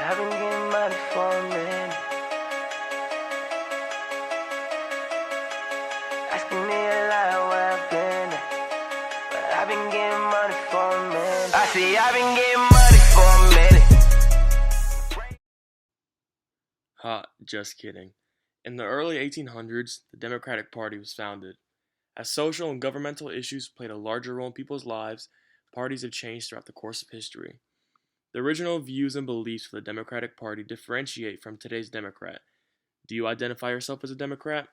I've been getting money for a minute. Asking me a lot where I've been at. But I've been getting money for a minute. I see I've been getting money for a minute. Ha, just kidding. In the early 1800s, the Democratic Party was founded. As social and governmental issues played a larger role in people's lives, parties have changed throughout the course of history. The original views and beliefs of the Democratic Party differentiate from today's Democrat. Do you identify yourself as a Democrat?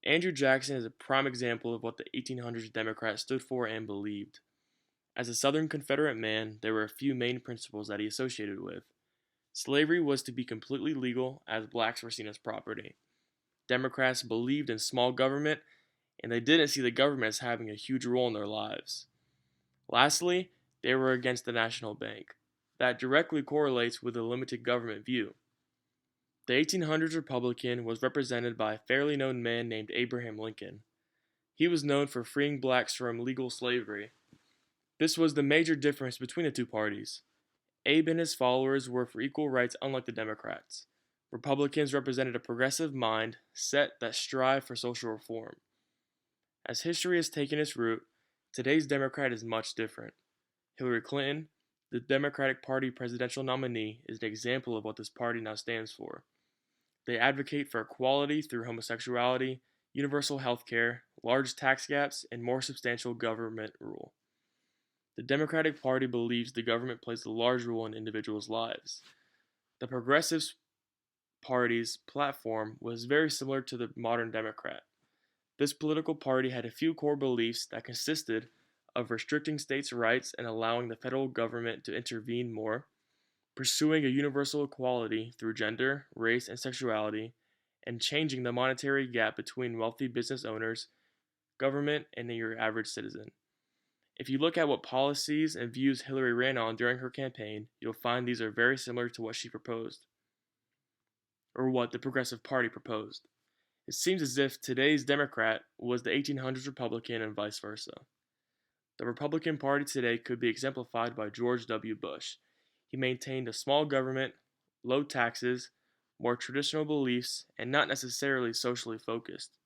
Andrew Jackson is a prime example of what the 1800s Democrat stood for and believed. As a Southern Confederate man, there were a few main principles that he associated with. Slavery was to be completely legal, as blacks were seen as property. Democrats believed in small government, and they didn't see the government as having a huge role in their lives. Lastly, they were against the national bank. That directly correlates with a limited government view. The 1800s Republican was represented by a fairly known man named Abraham Lincoln. He was known for freeing blacks from legal slavery. This was the major difference between the two parties. Abe and his followers were for equal rights, unlike the Democrats. Republicans represented a progressive mind set that strived for social reform. As history has taken its root, today's Democrat is much different. Hillary Clinton, the Democratic Party presidential nominee, is an example of what this party now stands for. They advocate for equality through homosexuality, universal health care, large tax gaps, and more substantial government rule. The Democratic Party believes the government plays a large role in individuals' lives. The Progressive Party's platform was very similar to the modern Democrat. This political party had a few core beliefs that consisted of restricting states' rights and allowing the federal government to intervene more, pursuing a universal equality through gender, race, and sexuality, and changing the monetary gap between wealthy business owners, government, and your average citizen. If you look at what policies and views Hillary ran on during her campaign, you'll find these are very similar to what she proposed, or what the Progressive Party proposed. It seems as if today's Democrat was the 1800s Republican and vice versa. The Republican Party today could be exemplified by George W. Bush. He maintained a small government, low taxes, more traditional beliefs, and not necessarily socially focused.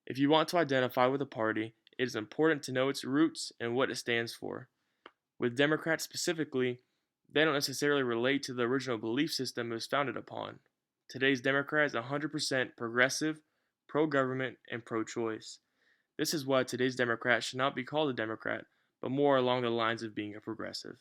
If you want to identify with a party, it is important to know its roots and what it stands for. With Democrats specifically, they don't necessarily relate to the original belief system it was founded upon. Today's Democrat is 100% progressive, pro-government, and pro-choice. This is why today's Democrat should not be called a Democrat, but more along the lines of being a progressive.